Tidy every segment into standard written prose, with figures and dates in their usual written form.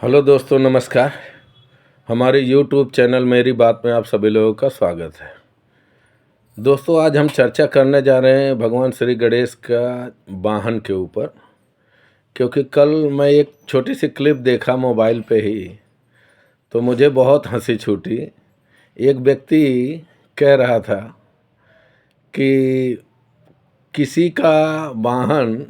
Hello दोस्तों, नमस्कार। हमारे यूट्यूब चैनल मेरी बात में आप सभी लोगों का स्वागत है। दोस्तों, आज हम चर्चा करने जा रहे हैं भगवान श्री गणेश का वाहन के ऊपर, क्योंकि कल मैं एक छोटी सी क्लिप देखा मोबाइल पे ही, तो मुझे बहुत हंसी छूटी। एक व्यक्ति कह रहा था कि किसी का वाहन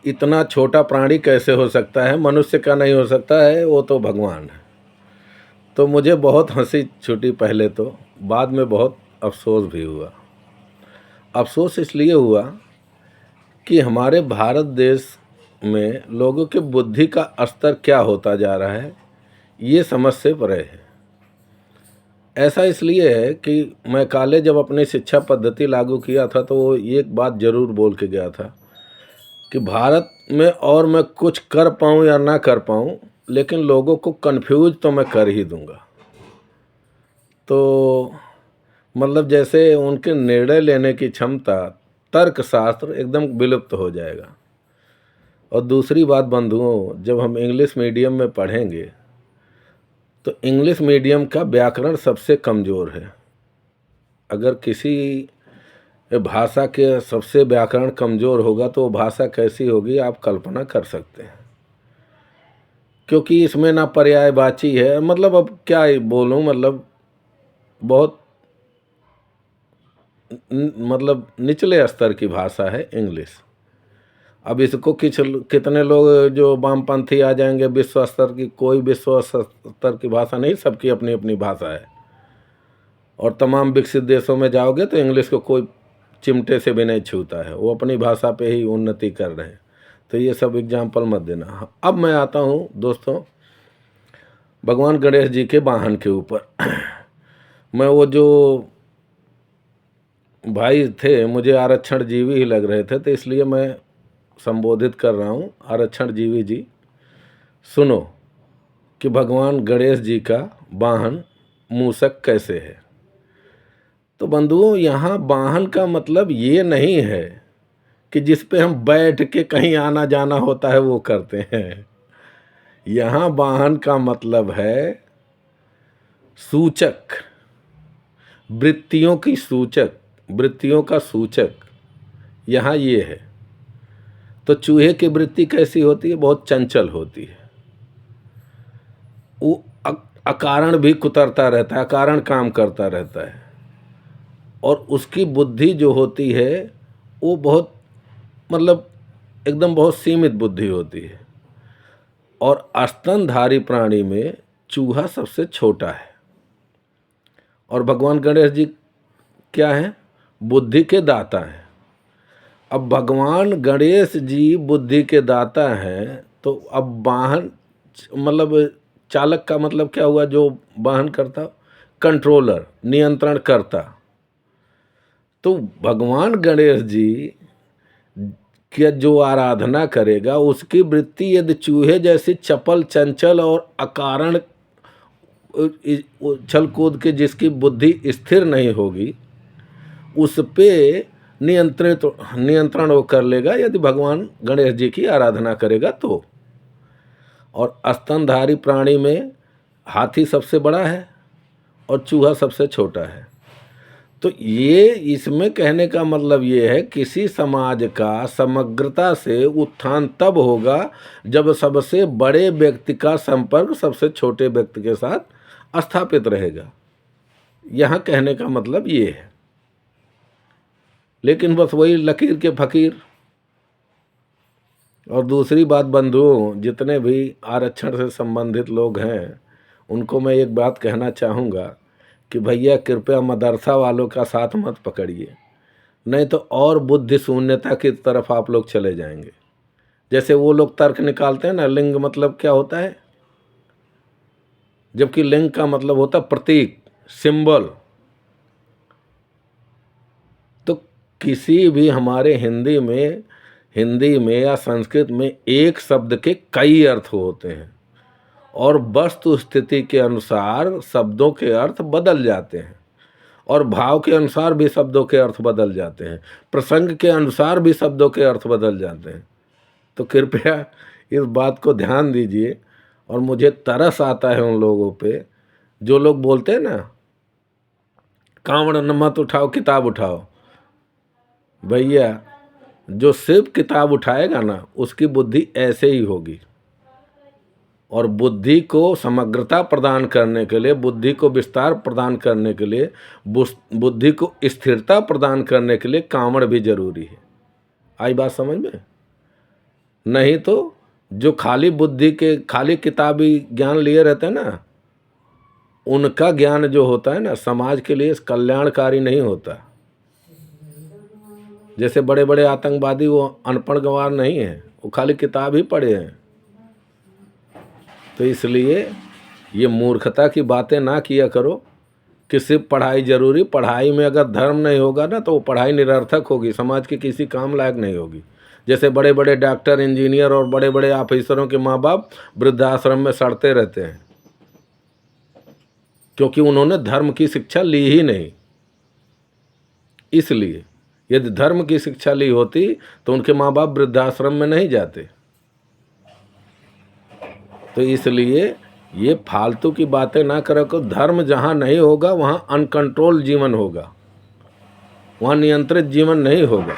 इतना छोटा प्राणी कैसे हो सकता है, मनुष्य का नहीं हो सकता है, वो तो भगवान है। तो मुझे बहुत हंसी छूटी पहले, तो बाद में बहुत अफसोस भी हुआ। अफसोस इसलिए हुआ कि हमारे भारत देश में लोगों की बुद्धि का स्तर क्या होता जा रहा है, ये समझ से परे है। ऐसा इसलिए है कि मैं कॉलेज जब अपनी शिक्षा पद्धति लागू किया था, तो वो एक बात ज़रूर बोल के गया था कि भारत में और मैं कुछ कर पाऊँ या ना कर पाऊँ, लेकिन लोगों को कन्फ्यूज तो मैं कर ही दूंगा। तो मतलब जैसे उनके निर्णय लेने की क्षमता, तर्कशास्त्र एकदम विलुप्त हो जाएगा। और दूसरी बात बंधुओं, जब हम इंग्लिश मीडियम में पढ़ेंगे तो इंग्लिश मीडियम का व्याकरण सबसे कमज़ोर है। अगर किसी भाषा के सबसे व्याकरण कमज़ोर होगा तो वो भाषा कैसी होगी आप कल्पना कर सकते हैं। क्योंकि इसमें ना पर्यायवाची है, मतलब अब क्या बोलूँ, मतलब बहुत मतलब निचले स्तर की भाषा है इंग्लिश। अब इसको कितने लोग जो वामपंथी आ जाएंगे, विश्व स्तर की, कोई विश्व स्तर की भाषा नहीं, सबकी अपनी अपनी भाषा है। और तमाम विकसित देशों में जाओगे तो इंग्लिश को कोई चिमटे से भी नहीं छूता है, वो अपनी भाषा पे ही उन्नति कर रहे हैं। तो ये सब एग्जाम्पल मत देना। अब मैं आता हूँ दोस्तों भगवान गणेश जी के वाहन के ऊपर। मैं वो जो भाई थे मुझे आरक्षण जीवी ही लग रहे थे, तो इसलिए मैं संबोधित कर रहा हूँ। आरक्षण जीवी जी, सुनो कि भगवान गणेश जी का वाहन मूषक कैसे है। तो बंधुओं, यहाँ वाहन का मतलब ये नहीं है कि जिस पे हम बैठ के कहीं आना जाना होता है वो करते हैं। यहाँ वाहन का मतलब है सूचक, वृत्तियों की सूचक, वृत्तियों का सूचक यहाँ ये है। तो चूहे की वृत्ति कैसी होती है? बहुत चंचल होती है। वो अकारण भी कुतरता रहता है, अकारण काम करता रहता है। और उसकी बुद्धि जो होती है वो बहुत मतलब एकदम बहुत सीमित बुद्धि होती है। और स्तनधारी प्राणी में चूहा सबसे छोटा है। और भगवान गणेश जी क्या हैं? बुद्धि के दाता हैं। अब भगवान गणेश जी बुद्धि के दाता हैं, तो अब वाहन मतलब चालक का मतलब क्या हुआ? जो वाहन करता, कंट्रोलर, नियंत्रण करता। तो भगवान गणेश जी की जो आराधना करेगा उसकी वृत्ति यदि चूहे जैसी चपल, चंचल और अकारण उछल कूद के जिसकी बुद्धि स्थिर नहीं होगी, उस पे नियंत्रण वो कर लेगा यदि भगवान गणेश जी की आराधना करेगा तो। और स्तनधारी प्राणी में हाथी सबसे बड़ा है और चूहा सबसे छोटा है। तो ये इसमें कहने का मतलब ये है, किसी समाज का समग्रता से उत्थान तब होगा जब सबसे बड़े व्यक्ति का संपर्क सबसे छोटे व्यक्ति के साथ स्थापित रहेगा। यहाँ कहने का मतलब ये है। लेकिन बस वही लकीर के फकीर। और दूसरी बात बंधुओं, जितने भी आरक्षण से संबंधित लोग हैं उनको मैं एक बात कहना चाहूँगा कि भैया कृपया मदरसा वालों का साथ मत पकड़िए, नहीं तो और बुद्धि शून्यता की तरफ आप लोग चले जाएंगे। जैसे वो लोग तर्क निकालते हैं ना, लिंग मतलब क्या होता है, जबकि लिंग का मतलब होता है प्रतीक, सिंबल। तो किसी भी हमारे हिंदी में या संस्कृत में एक शब्द के कई अर्थ होते हैं और वस्तु स्थिति के अनुसार शब्दों के अर्थ बदल जाते हैं और भाव के अनुसार भी शब्दों के अर्थ बदल जाते हैं, प्रसंग के अनुसार भी शब्दों के अर्थ बदल जाते हैं। तो कृपया इस बात को ध्यान दीजिए और मुझे तरस आता है उन लोगों पे जो लोग बोलते हैं ना, कांवड़ न मत उठाओ किताब उठाओ। भैया, जो सिर्फ किताब उठाएगा ना उसकी बुद्धि ऐसे ही होगी। और बुद्धि को समग्रता प्रदान करने के लिए, बुद्धि को विस्तार प्रदान करने के लिए, बुद्धि को स्थिरता प्रदान करने के लिए कांवड़ भी जरूरी है। आई बात समझ में? नहीं तो जो खाली बुद्धि के, खाली किताबी ज्ञान लिए रहते हैं ना, उनका ज्ञान जो होता है ना समाज के लिए कल्याणकारी नहीं होता। जैसे बड़े बड़े आतंकवादी, वो अनपढ़ गंवार नहीं है, वो खाली किताब ही पढ़े हैं। तो इसलिए ये मूर्खता की बातें ना किया करो कि सिर्फ पढ़ाई जरूरी। पढ़ाई में अगर धर्म नहीं होगा ना तो वो पढ़ाई निरर्थक होगी, समाज की किसी काम लायक नहीं होगी। जैसे बड़े बड़े डॉक्टर, इंजीनियर और बड़े बड़े ऑफिसरों के माँ बाप वृद्धाश्रम में सड़ते रहते हैं, क्योंकि उन्होंने धर्म की शिक्षा ली ही नहीं। इसलिए यदि धर्म की शिक्षा ली होती तो उनके माँ बाप वृद्धाश्रम में नहीं जाते। तो इसलिए ये फालतू की बातें ना करो। को धर्म जहाँ नहीं होगा वहाँ अनकंट्रोल जीवन होगा, वहाँ नियंत्रित जीवन नहीं होगा,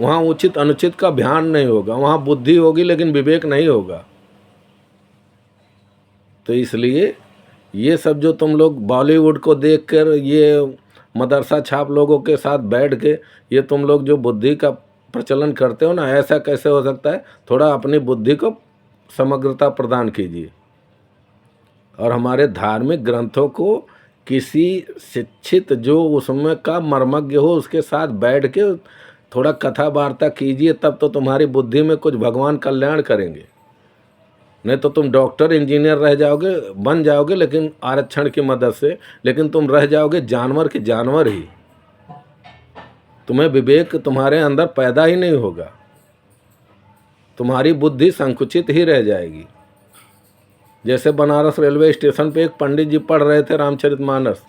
वहाँ उचित अनुचित का ध्यान नहीं होगा, वहाँ बुद्धि होगी लेकिन विवेक नहीं होगा। तो इसलिए ये सब जो तुम लोग बॉलीवुड को देखकर, ये मदरसा छाप लोगों के साथ बैठ के ये तुम लोग जो बुद्धि का प्रचलन करते हो ना, ऐसा कैसे हो सकता है? थोड़ा अपनी बुद्धि को समग्रता प्रदान कीजिए। और हमारे धार्मिक ग्रंथों को किसी शिक्षित जो उसमें का मर्मज्ञ हो उसके साथ बैठ के थोड़ा कथा वार्ता कीजिए, तब तो तुम्हारी बुद्धि में कुछ भगवान कल्याण करेंगे। नहीं तो तुम डॉक्टर इंजीनियर रह जाओगे, बन जाओगे लेकिन आरक्षण की मदद से, लेकिन तुम रह जाओगे जानवर के जानवर ही। तुम्हें विवेक तुम्हारे अंदर पैदा ही नहीं होगा, तुम्हारी बुद्धि संकुचित ही रह जाएगी। जैसे बनारस रेलवे स्टेशन पे एक पंडित जी पढ़ रहे थे रामचरितमानस,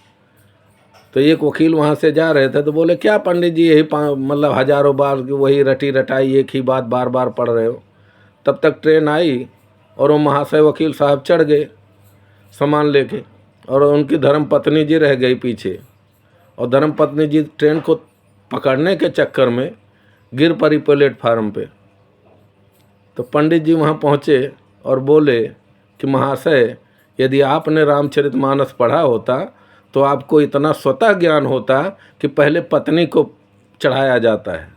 तो एक वकील वहाँ से जा रहे थे तो बोले, क्या पंडित जी यही मतलब हजारों बार वही रटी रटाई एक ही बात बार बार पढ़ रहे हो? तब तक ट्रेन आई और वो महाशय वकील साहब चढ़ गए सामान लेके, और उनकी धर्मपत्नी जी रह गई पीछे। और धर्मपत्नी जी ट्रेन को पकड़ने के चक्कर में गिर पड़ी प्लेटफार्म पे। तो पंडित जी वहाँ पहुँचे और बोले कि महाशय, यदि आपने रामचरितमानस पढ़ा होता तो आपको इतना स्वतः ज्ञान होता कि पहले पत्नी को चढ़ाया जाता है,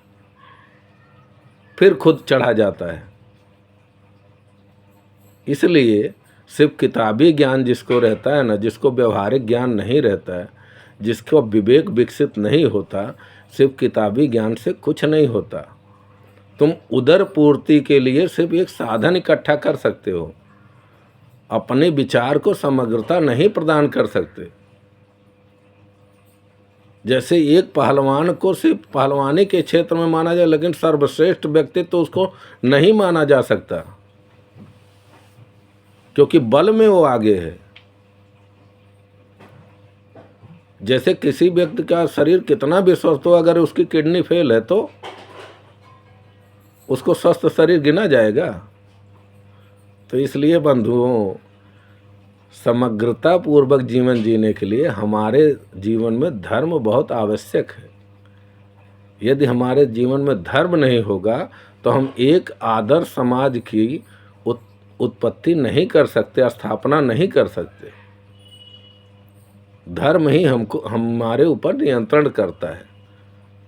फिर खुद चढ़ा जाता है। इसलिए सिर्फ किताबी ज्ञान जिसको रहता है ना, जिसको व्यवहारिक ज्ञान नहीं रहता है, जिसको विवेक विकसित नहीं होता, सिर्फ किताबी ज्ञान से कुछ नहीं होता। तुम उदर पूर्ति के लिए सिर्फ एक साधन इकट्ठा कर सकते हो, अपने विचार को समग्रता नहीं प्रदान कर सकते। जैसे एक पहलवान को सिर्फ पहलवानी के क्षेत्र में माना जाए, लेकिन सर्वश्रेष्ठ व्यक्तित्व तो उसको नहीं माना जा सकता, क्योंकि बल में वो आगे है। जैसे किसी व्यक्ति का शरीर कितना भी स्वस्थ हो, अगर उसकी किडनी फेल है तो उसको स्वस्थ शरीर गिना जाएगा। तो इसलिए बंधुओं, समग्रता पूर्वक जीवन जीने के लिए हमारे जीवन में धर्म बहुत आवश्यक है। यदि हमारे जीवन में धर्म नहीं होगा तो हम एक आदर्श समाज की उत्पत्ति नहीं कर सकते, स्थापना नहीं कर सकते। धर्म ही हमको, हमारे ऊपर नियंत्रण करता है।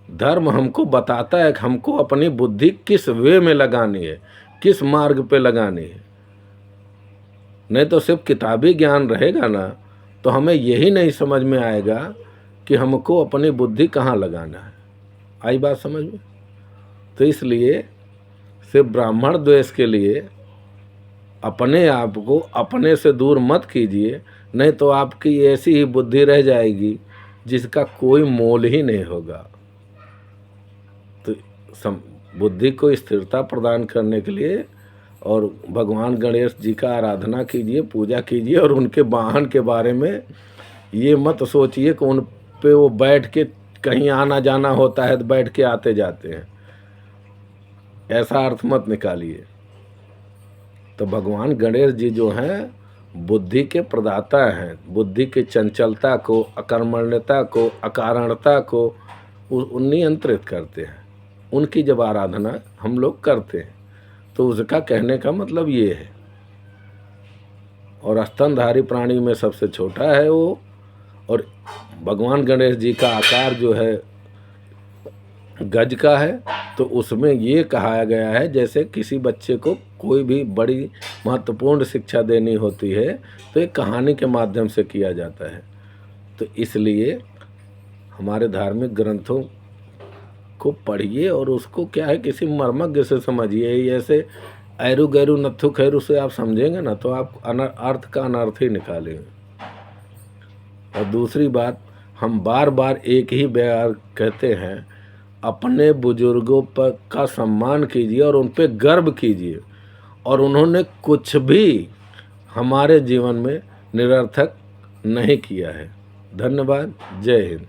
धर्म हमको बताता है कि हमको अपनी बुद्धि किस वे में लगानी है, किस मार्ग पे लगानी है। नहीं तो सिर्फ किताबी ज्ञान रहेगा ना तो हमें यही नहीं समझ में आएगा कि हमको अपनी बुद्धि कहाँ लगाना है। आई बात समझ में? तो इसलिए सिर्फ ब्राह्मण द्वेष के लिए अपने आप को अपने से दूर मत कीजिए, नहीं तो आपकी ऐसी ही बुद्धि रह जाएगी जिसका कोई मोल ही नहीं होगा। तो बुद्धि को स्थिरता प्रदान करने के लिए और भगवान गणेश जी का आराधना कीजिए, पूजा कीजिए, और उनके वाहन के बारे में ये मत सोचिए कि उन पे वो बैठ के कहीं आना जाना होता है तो बैठ के आते जाते हैं, ऐसा अर्थ मत निकालिए। तो भगवान गणेश जी जो हैं बुद्धि के प्रदाता हैं, बुद्धि की चंचलता को, अकर्मण्यता को, अकारणता को नियंत्रित करते हैं। उनकी जब आराधना हम लोग करते हैं तो उसका कहने का मतलब ये है। और स्तनधारी प्राणी में सबसे छोटा है वो, और भगवान गणेश जी का आकार जो है गज का है, तो उसमें ये कहा गया है जैसे किसी बच्चे को कोई भी बड़ी महत्वपूर्ण शिक्षा देनी होती है तो एक कहानी के माध्यम से किया जाता है। तो इसलिए हमारे धार्मिक ग्रंथों को पढ़िए और उसको क्या है किसी मर्मज्ञ से समझिए। ऐसे ऐरू गैरू नत्थु खैरू से आप समझेंगे ना तो आप अर्थ का अनर्थ ही निकालेंगे। और दूसरी बात, हम बार बार एक ही बार कहते हैं, अपने बुजुर्गों पर का सम्मान कीजिए और उन पर गर्व कीजिए, और उन्होंने कुछ भी हमारे जीवन में निरर्थक नहीं किया है। धन्यवाद। जय हिंद।